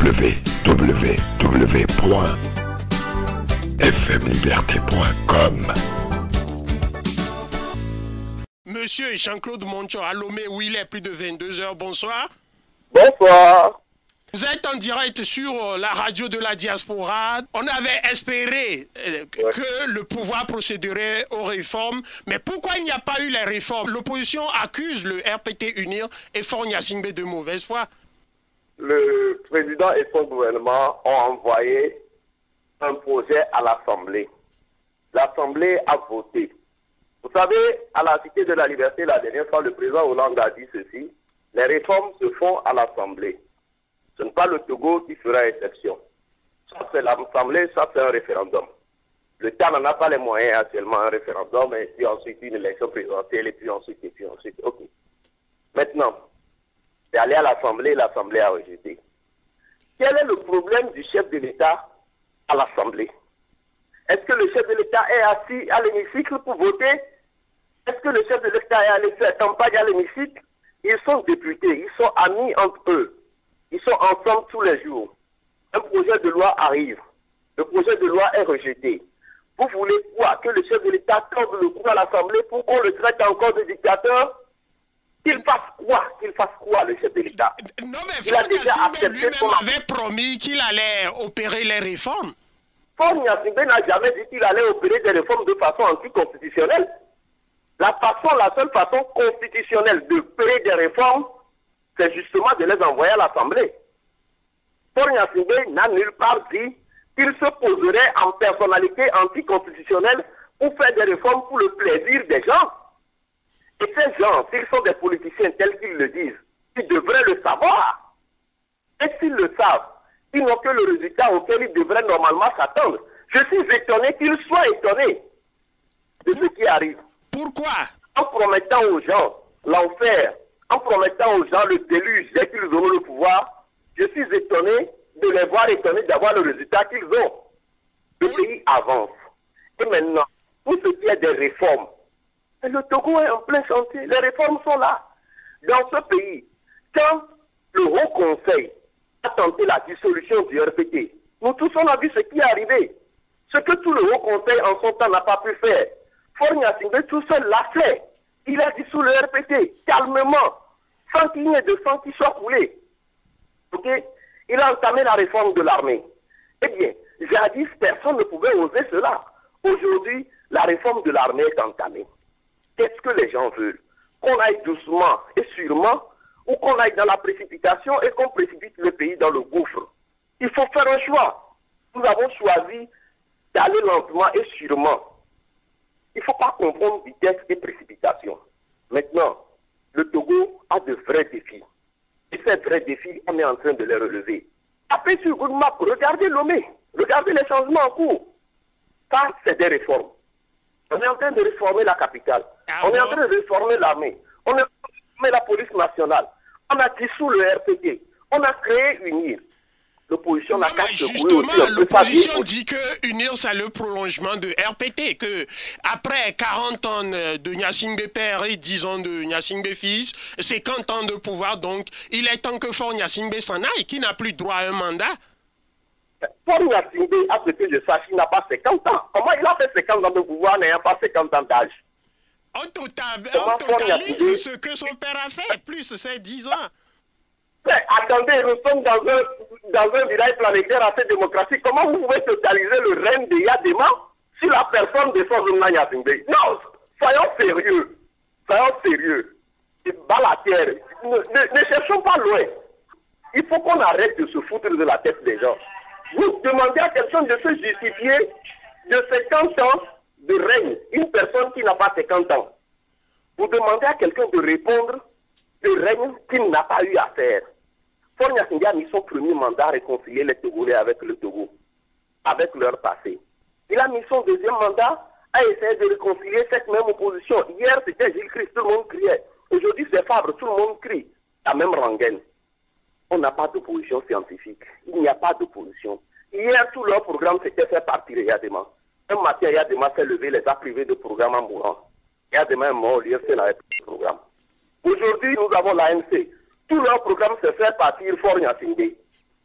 www.fmliberté.com. Monsieur Jean-Claude Moncho à Lomé, où il est plus de 22 heures. Bonsoir. Bonsoir. Vous êtes en direct sur la radio de la diaspora. On avait espéré que le pouvoir procéderait aux réformes. Mais pourquoi il n'y a pas eu les réformes? L'opposition accuse le RPT Unir et Faure Gnassingbé de mauvaise foi. Le président et son gouvernement ont envoyé un projet à l'Assemblée. L'Assemblée a voté. Vous savez, à la Cité de la Liberté, la dernière fois, le président Hollande a dit ceci: les réformes se font à l'Assemblée. Ce n'est pas le Togo qui fera exception. Ça, c'est l'Assemblée, ça, c'est un référendum. Le temps n'en a pas les moyens actuellement, un référendum, et puis ensuite une élection présidentielle, et puis ensuite. OK. Maintenant, c'est allé à l'Assemblée, l'Assemblée a rejeté. Quel est le problème du chef de l'État à l'Assemblée? Est-ce que le chef de l'État est assis à l'hémicycle pour voter? Est-ce que le chef de l'État est allé faire campagne à l'hémicycle? Ils sont députés, ils sont amis entre eux. Ils sont ensemble tous les jours. Un projet de loi arrive. Le projet de loi est rejeté. Vous voulez quoi? Que le chef de l'État torde le cou à l'Assemblée pour qu'on le traite encore de dictateur? Qu'il fasse quoi? Qu'il fasse quoi, le chef de l'État? Non, mais Faure Gnassingbé lui-même avait promis qu'il allait opérer les réformes. Faure Gnassingbé n'a jamais dit qu'il allait opérer des réformes de façon anticonstitutionnelle. La seule façon constitutionnelle d'opérer des réformes, c'est justement de les envoyer à l'Assemblée. Faure Gnassingbé n'a nulle part dit qu'il se poserait en personnalité anticonstitutionnelle pour faire des réformes pour le plaisir des gens. Et ces gens, s'ils sont des politiciens tels qu'ils le disent, ils devraient le savoir. Et s'ils le savent, ils n'ont que le résultat auquel ils devraient normalement s'attendre. Je suis étonné qu'ils soient étonnés de ce qui arrive. Pourquoi? En promettant aux gens l'enfer, en promettant aux gens le déluge dès qu'ils auront le pouvoir, je suis étonné de les voir étonnés d'avoir le résultat qu'ils ont. Le pays avance. Et maintenant, pour ce qui est des réformes, le Togo est en plein chantier. Les réformes sont là. Dans ce pays, quand le Haut Conseil a tenté la dissolution du RPT, nous tous on a vu ce qui est arrivé. Ce que tout le Haut Conseil en son temps n'a pas pu faire. Faure Gnassingbé tout seul l'a fait. Il a dissous le RPT, calmement, sans qu'il n'y ait de sang qui soit coulé. Ok? Il a entamé la réforme de l'armée. Eh bien, jadis, personne ne pouvait oser cela. Aujourd'hui, la réforme de l'armée est entamée. Qu'est-ce que les gens veulent? Qu'on aille doucement et sûrement, ou qu'on aille dans la précipitation et qu'on précipite le pays dans le gouffre? Il faut faire un choix. Nous avons choisi d'aller lentement et sûrement. Il ne faut pas confondre vitesse et précipitation. Maintenant, le Togo a de vrais défis. Et ces vrais défis, on est en train de les relever. Après sur Google Maps, regardez Lomé, regardez les changements en cours. Ça, c'est des réformes. On est en train de réformer la capitale. On est en train de réformer l'armée. On est en train de réformer la police nationale. On a dissous le RPT. On a créé UNIR. L'opposition n'a qu'à se couler aussi. L'opposition dit que UNIR, c'est le prolongement de RPT. Que après 40 ans de Gnassingbé père et 10 ans de Gnassingbé fils, 50 ans de pouvoir, donc il est temps que Faure Gnassingbé s'en aille, qui n'a plus droit à un mandat. Faure Gnassingbé, à ce que je sache, il n'a pas 50 ans. Comment il a fait 50 ans de pouvoir n'ayant pas 50 ans d'âge? On totalise ce que son père a fait, plus ces 10 ans. Mais attendez, nous sommes dans un village planétaire assez démocratique. Comment vous pouvez totaliser le règne de Yadema sur la personne de son Gnassingbé? Non, soyons sérieux. Soyons sérieux. Bas la terre. Ne cherchons pas loin. Il faut qu'on arrête de se foutre de la tête des gens. Vous demandez à quelqu'un de se justifier de 50 ans de règne. Une personne qui n'a pas 50 ans. Vous demandez à quelqu'un de répondre de règne qu'il n'a pas eu à faire. Faure Gnassingbé a mis son premier mandat à réconcilier les Togolais avec le Togo, avec leur passé. Il a mis son deuxième mandat à essayer de réconcilier cette même opposition. Hier, c'était Gilles Christ, tout le monde criait. Aujourd'hui, c'est Fabre, tout le monde crie. La même rengaine. On n'a pas d'opposition scientifique. Il n'y a pas d'opposition. Hier, tout leur programme, c'était faire partir Yadema. Un matin, Yadema s'est levé, les a privés de programme en mourant. Yadema est mort, l'IFC n'avait plus de programme. Aujourd'hui, nous avons l'ANC. Tout leur programme, c'est faire partir Faure Gnassingbé.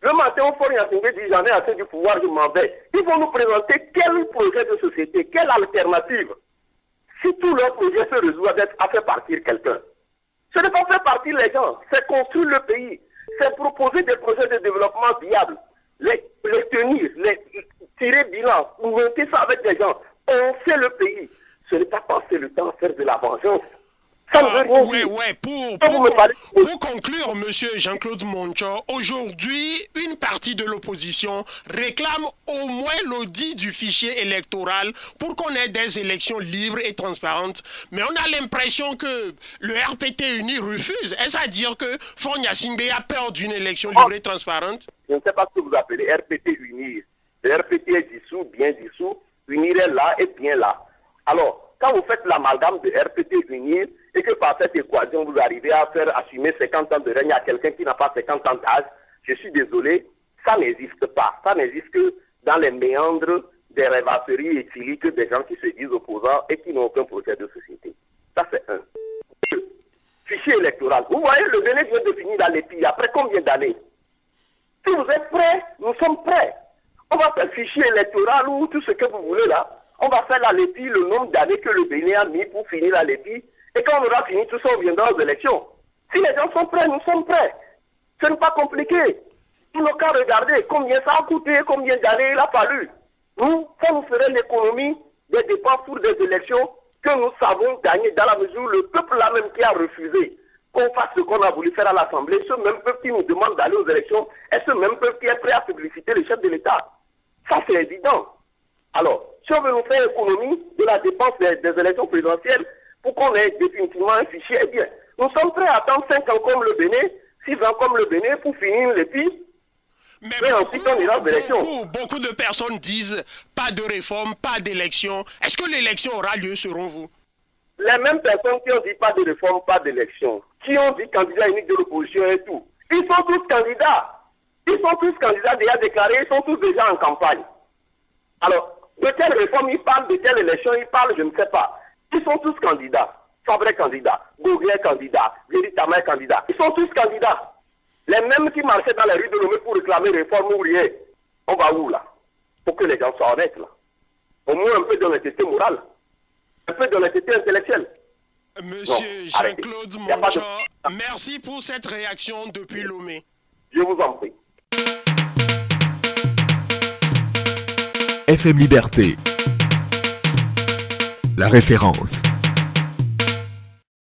Le matin, on fait une dit j'en ai assez du pouvoir, je m'en vais. Ils vont nous présenter quel projet de société, quelle alternative. Si tout leur projet se résout à faire partir quelqu'un. Ce n'est pas faire partir les gens, c'est construire le pays. C'est proposer des projets de développement viables. Les tenir, les tirer bilan, monter ça avec les gens. Penser le pays. Ce n'est pas passer le temps à faire de la vengeance. Ça ne veut rien dire. Ouais. Pour conclure, monsieur Jean-Claude Moncho, aujourd'hui, une partie de l'opposition réclame au moins l'audit du fichier électoral pour qu'on ait des élections libres et transparentes. Mais on a l'impression que le RPT uni refuse. Est-ce à dire que Fonia Singbe a peur d'une élection libre et transparente? Je ne sais pas ce que vous appelez RPT unir. Le RPT est dissous, bien dissous. Unir est là et bien là. Alors, quand vous faites l'amalgame de RPT unir et que par cette équation, vous arrivez à faire assumer 50 ans de règne à quelqu'un qui n'a pas 50 ans d'âge, je suis désolé, ça n'existe pas. Ça n'existe que dans les méandres des rêvasseries éthyliques des gens qui se disent opposants et qui n'ont aucun projet de société. Ça, c'est un. Deux, fichier électoral. Vous voyez, le Bénin vient de finir dans les pays. Après combien d'années? Si vous êtes prêts, nous sommes prêts. On va faire fichier électoral ou tout ce que vous voulez là. On va faire la LEPI, le nombre d'années que le Bénin a mis pour finir la LEPI. Et quand on aura fini tout ça, on viendra aux élections. Si les gens sont prêts, nous sommes prêts. Ce n'est pas compliqué. Ils n'ont qu'à regarder combien ça a coûté, combien d'années il a fallu. Nous, ça nous ferait l'économie des dépenses pour des élections que nous savons gagner dans la mesure où le peuple là même qui a refusé qu'on fasse ce qu'on a voulu faire à l'Assemblée, ce même peuple qui nous demande d'aller aux élections, est ce même peuple qui est prêt à publiciter le chef de l'État. Ça, c'est évident. Alors, si on veut nous faire économie de la dépense des élections présidentielles pour qu'on ait définitivement un fichier, eh bien, nous sommes prêts à attendre 5 ans comme le Bénin, 6 ans comme le Bénin pour finir les pays. Mais ensuite, on ira aux élections. Beaucoup de personnes disent pas de réforme, pas d'élection. Est-ce que l'élection aura lieu selon vous? Les mêmes personnes qui ont dit pas de réforme, pas d'élection, qui ont dit candidat unique de l'opposition et tout, ils sont tous candidats. Ils sont tous candidats déjà déclarés, ils sont tous déjà en campagne. Alors, de quelle réforme ils parlent, de quelle élection ils parlent, je ne sais pas. Ils sont tous candidats. Fabre candidat, Gauguin candidat, Véritama est candidat. Ils sont tous candidats. Les mêmes qui marchaient dans les rues de Lomé pour réclamer réforme ou rien. On va où là? Pour que les gens soient honnêtes là. Au moins un peu d'honnêteté morale. Un peu d'honnêteté intellectuelle. Monsieur Jean-Claude Moncho, merci pour cette réaction depuis Lomé. Je vous en prie. FM Liberté, la référence.